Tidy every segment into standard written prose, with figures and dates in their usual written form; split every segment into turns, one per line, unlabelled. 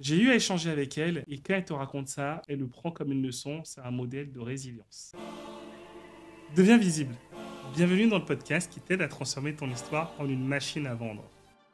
J'ai eu à échanger avec elle et quand elle te raconte ça, elle le prend comme une leçon, c'est un modèle de résilience. Deviens visible. Bienvenue dans le podcast qui t'aide à transformer ton histoire en une machine à vendre.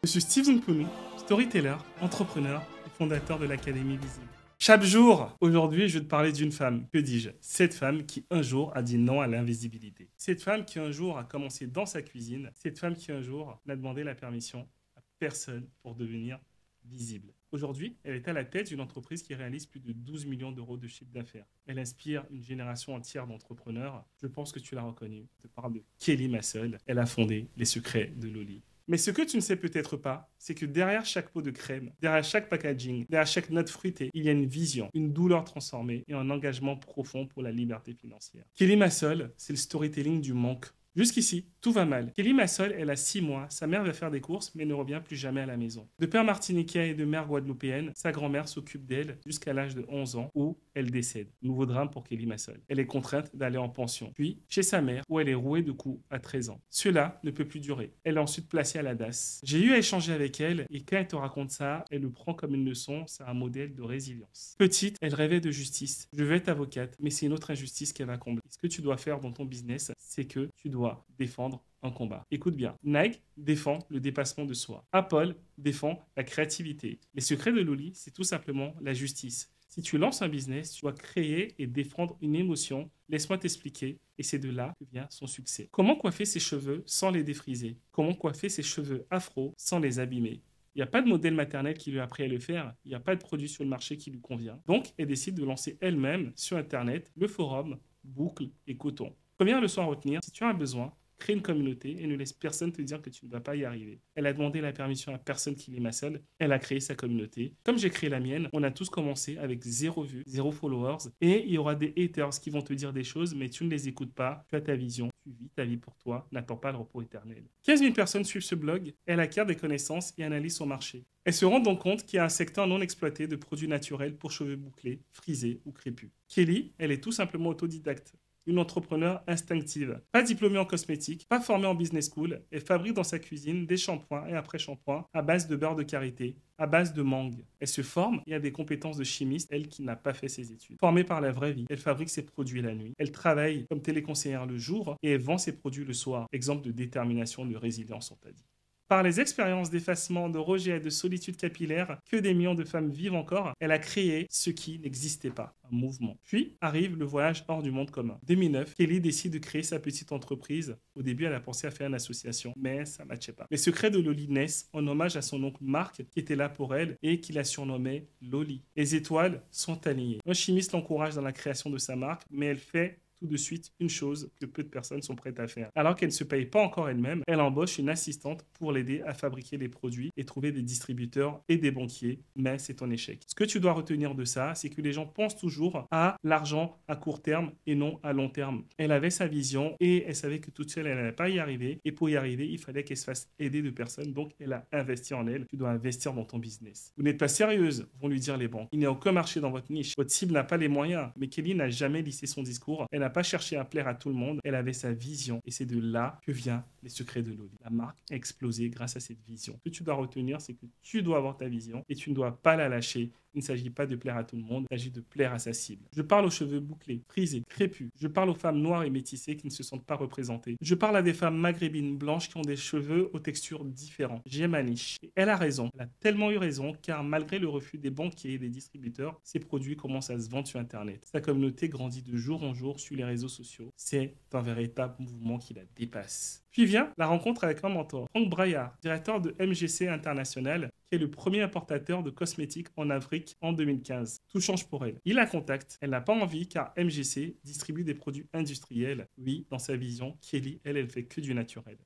Je suis Steve Zunpunu, storyteller, entrepreneur et fondateur de l'Académie Visible. Chaque jour, aujourd'hui, je vais te parler d'une femme. Que dis-je? Cette femme qui un jour a dit non à l'invisibilité. Cette femme qui un jour a commencé dans sa cuisine. Cette femme qui un jour n'a demandé la permission à personne pour devenir visible. Aujourd'hui, elle est à la tête d'une entreprise qui réalise plus de 12 millions d'euros de chiffre d'affaires. Elle inspire une génération entière d'entrepreneurs. Je pense que tu l'as reconnue. Je te parle de Kelly Massol. Elle a fondé Les Secrets de Loli. Mais ce que tu ne sais peut-être pas, c'est que derrière chaque pot de crème, derrière chaque packaging, derrière chaque note fruitée, il y a une vision, une douleur transformée et un engagement profond pour la liberté financière. Kelly Massol, c'est le storytelling du manque. Jusqu'ici, tout va mal. Kelly Massol, elle a 6 mois. Sa mère va faire des courses, mais ne revient plus jamais à la maison. De père martiniquais et de mère guadeloupéenne, sa grand-mère s'occupe d'elle jusqu'à l'âge de 11 ans, où elle décède. Nouveau drame pour Kelly Massol. Elle est contrainte d'aller en pension. Puis, chez sa mère, où elle est rouée de coups à 13 ans. Cela ne peut plus durer. Elle est ensuite placée à la DAS. J'ai eu à échanger avec elle, et quand elle te raconte ça, elle le prend comme une leçon, c'est un modèle de résilience. Petite, elle rêvait de justice. Je veux être avocate, mais c'est une autre injustice qu'elle va combler. Ce que tu dois faire dans ton business, c'est que tu dois défendre un combat. Écoute bien. Nike défend le dépassement de soi. Apple défend la créativité. Les secrets de Loli, c'est tout simplement la justice. Si tu lances un business, tu dois créer et défendre une émotion. Laisse-moi t'expliquer. Et c'est de là que vient son succès. Comment coiffer ses cheveux sans les défriser? Comment coiffer ses cheveux afro sans les abîmer? Il n'y a pas de modèle maternel qui lui a appris à le faire. Il n'y a pas de produit sur le marché qui lui convient. Donc, elle décide de lancer elle-même sur Internet le forum Boucle et Coton. Première leçon à retenir, si tu as un besoin, crée une communauté et ne laisse personne te dire que tu ne vas pas y arriver. Elle a demandé la permission à personne qui l'est seule. Elle a créé sa communauté. Comme j'ai créé la mienne, on a tous commencé avec 0 vues, 0 followers. Et il y aura des haters qui vont te dire des choses, mais tu ne les écoutes pas. Tu as ta vision, tu vis ta vie pour toi. N'attends pas le repos éternel. 15 000 personnes suivent ce blog. Elle acquiert des connaissances et analyse son marché. Elle se rend donc compte qu'il y a un secteur non exploité de produits naturels pour cheveux bouclés, frisés ou crépus. Kelly, elle est tout simplement autodidacte. Une entrepreneure instinctive. Pas diplômée en cosmétique, pas formée en business school, elle fabrique dans sa cuisine des shampoings et après-shampoings à base de beurre de karité, à base de mangue. Elle se forme et a des compétences de chimiste, elle qui n'a pas fait ses études. Formée par la vraie vie, elle fabrique ses produits la nuit. Elle travaille comme téléconseillère le jour et elle vend ses produits le soir. Exemple de détermination, de résilience, on t'a dit. Par les expériences d'effacement, de rejet et de solitude capillaire que des millions de femmes vivent encore, elle a créé ce qui n'existait pas, un mouvement. Puis arrive le voyage hors du monde commun. 2009, Kelly décide de créer sa petite entreprise. Au début, elle a pensé à faire une association, mais ça ne matchait pas. Les secrets de Loli naissent en hommage à son oncle Marc qui était là pour elle et qui la surnommait Loli. Les étoiles sont alignées. Un chimiste l'encourage dans la création de sa marque, mais elle fait tout de suite une chose que peu de personnes sont prêtes à faire. Alors qu'elle ne se paye pas encore elle-même, elle embauche une assistante pour l'aider à fabriquer les produits et trouver des distributeurs et des banquiers, mais c'est un échec. Ce que tu dois retenir de ça, c'est que les gens pensent toujours à l'argent à court terme et non à long terme. Elle avait sa vision et elle savait que toute seule, elle n'allait pas y arriver. Et pour y arriver, il fallait qu'elle se fasse aider de personnes. Donc, elle a investi en elle. Tu dois investir dans ton business. Vous n'êtes pas sérieuse, vont lui dire les banques. Il n'y a aucun marché dans votre niche. Votre cible n'a pas les moyens. Mais Kelly n'a jamais lissé son discours. Elle n'a pas cherché à plaire à tout le monde, elle avait sa vision et c'est de là que vient les secrets de Loli. La marque a explosé grâce à cette vision. Ce que tu dois retenir, c'est que tu dois avoir ta vision et tu ne dois pas la lâcher. Il ne s'agit pas de plaire à tout le monde, il s'agit de plaire à sa cible. Je parle aux cheveux bouclés, frisés, crépus. Je parle aux femmes noires et métissées qui ne se sentent pas représentées. Je parle à des femmes maghrébines blanches qui ont des cheveux aux textures différentes. J'ai ma niche. Et elle a raison. Elle a tellement eu raison car malgré le refus des banquiers et des distributeurs, ses produits commencent à se vendre sur Internet. Sa communauté grandit de jour en jour sur les réseaux sociaux. C'est un véritable mouvement qui la dépasse. Puis vient la rencontre avec un mentor, Franck Braillard, directeur de MGC International, qui est le premier importateur de cosmétiques en Afrique en 2015. Tout change pour elle. Il la contacte. Elle n'a pas envie car MGC distribue des produits industriels. Oui, dans sa vision, Kelly, elle fait que du naturel.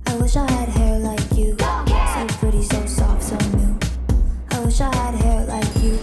I wish I had hair like you, so pretty, so soft, so new. I wish I had hair like you.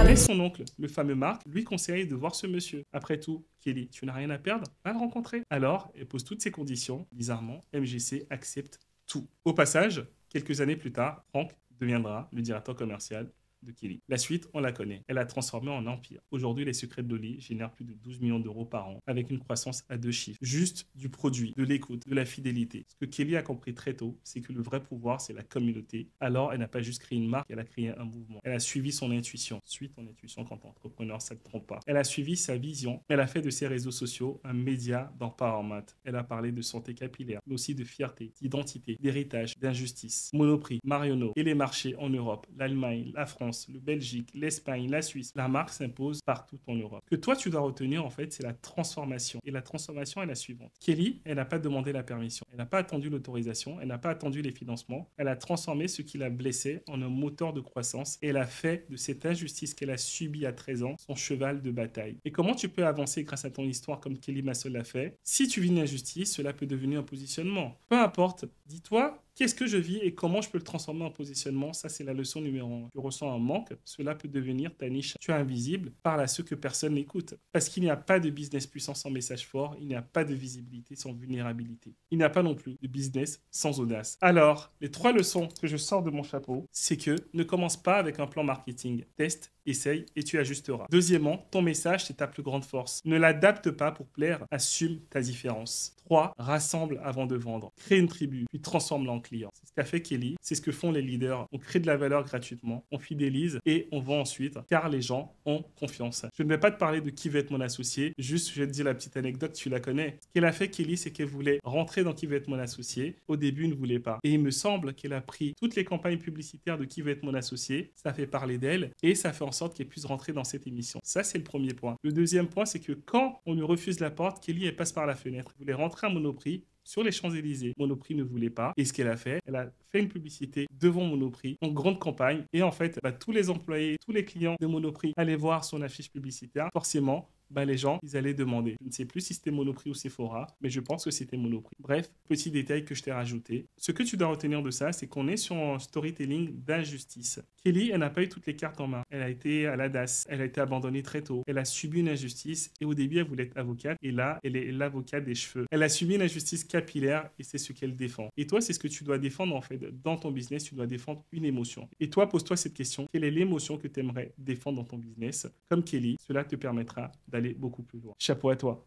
Mais son oncle, le fameux Marc, lui conseille de voir ce monsieur. Après tout, Kelly, tu n'as rien à perdre, va le rencontrer. Alors, elle pose toutes ses conditions. Bizarrement, MGC accepte tout. Au passage, quelques années plus tard, Franck deviendra le directeur commercial de Kelly. La suite, on la connaît. Elle a transformé en empire. Aujourd'hui, les secrets de Dolly génèrent plus de 12 millions d'euros par an, avec une croissance à 2 chiffres. Juste du produit, de l'écoute, de la fidélité. Ce que Kelly a compris très tôt, c'est que le vrai pouvoir, c'est la communauté. Alors, elle n'a pas juste créé une marque, elle a créé un mouvement. Elle a suivi son intuition. Suis ton intuition quand t'es entrepreneur, ça ne te trompe pas. Elle a suivi sa vision. Elle a fait de ses réseaux sociaux un média d'empowerment. Elle a parlé de santé capillaire, mais aussi de fierté, d'identité, d'héritage, d'injustice. Monoprix, Marionneau et les marchés en Europe, l'Allemagne, la France, le Belgique, l'Espagne, la Suisse. La marque s'impose partout en Europe. Ce que toi, tu dois retenir, en fait, c'est la transformation. Et la transformation est la suivante. Kelly, elle n'a pas demandé la permission. Elle n'a pas attendu l'autorisation. Elle n'a pas attendu les financements. Elle a transformé ce qui la blessait en un moteur de croissance. Et elle a fait de cette injustice qu'elle a subie à 13 ans son cheval de bataille. Et comment tu peux avancer grâce à ton histoire comme Kelly Massol l'a fait? Si tu vis une injustice, cela peut devenir un positionnement. Peu importe, dis-toi, qu'est-ce que je vis et comment je peux le transformer en positionnement? Ça, c'est la leçon numéro 1. Tu ressens un manque, cela peut devenir ta niche. Tu es invisible, parle à ceux que personne n'écoute. Parce qu'il n'y a pas de business puissant sans message fort, il n'y a pas de visibilité sans vulnérabilité. Il n'y a pas non plus de business sans audace. Alors, les 3 leçons que je sors de mon chapeau, c'est que ne commence pas avec un plan marketing. Teste, essaye et tu ajusteras. Deuxièmement, ton message, c'est ta plus grande force. Ne l'adapte pas pour plaire, assume ta différence. 3. Rassemble avant de vendre. Crée une tribu, puis transforme-la en client. C'est ce qu'a fait Kelly, c'est ce que font les leaders. On crée de la valeur gratuitement, on fidélise et on vend ensuite, car les gens ont confiance. Je ne vais pas te parler de qui veut être mon associé, juste je vais te dire la petite anecdote, tu la connais. Ce qu'elle a fait Kelly, c'est qu'elle voulait rentrer dans qui veut être mon associé. Au début, elle ne voulait pas. Et il me semble qu'elle a pris toutes les campagnes publicitaires de qui veut être mon associé, ça fait parler d'elle et ça fait en sorte qu'elle puisse rentrer dans cette émission. Ça, c'est le premier point. Le deuxième point, c'est que quand on lui refuse la porte, Kelly, elle passe par la fenêtre. Elle voulait rentrer à Monoprix sur les Champs-Élysées. Monoprix ne voulait pas. Et ce qu'elle a fait, elle a fait une publicité devant Monoprix en grande campagne. Et en fait, tous les employés, tous les clients de Monoprix allaient voir son affiche publicitaire. Forcément, les gens, ils allaient demander. Je ne sais plus si c'était Monoprix ou Sephora, mais je pense que c'était Monoprix. Bref, petit détail que je t'ai rajouté. Ce que tu dois retenir de ça, c'est qu'on est sur un storytelling d'injustice. Kelly, elle n'a pas eu toutes les cartes en main. Elle a été à la DAS. Elle a été abandonnée très tôt. Elle a subi une injustice et au début, elle voulait être avocate. Et là, elle est l'avocate des cheveux. Elle a subi une injustice capillaire et c'est ce qu'elle défend. Et toi, c'est ce que tu dois défendre en fait. Dans ton business, tu dois défendre une émotion. Et toi, pose-toi cette question. Quelle est l'émotion que tu aimerais défendre dans ton business? Comme Kelly, cela te permettra d'aller beaucoup plus loin. Chapeau à toi.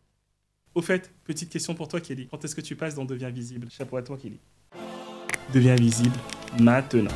Au fait, petite question pour toi, Kelly. Quand est-ce que tu passes dans Deviens visible? Chapeau à toi, Kelly. Deviens visible maintenant.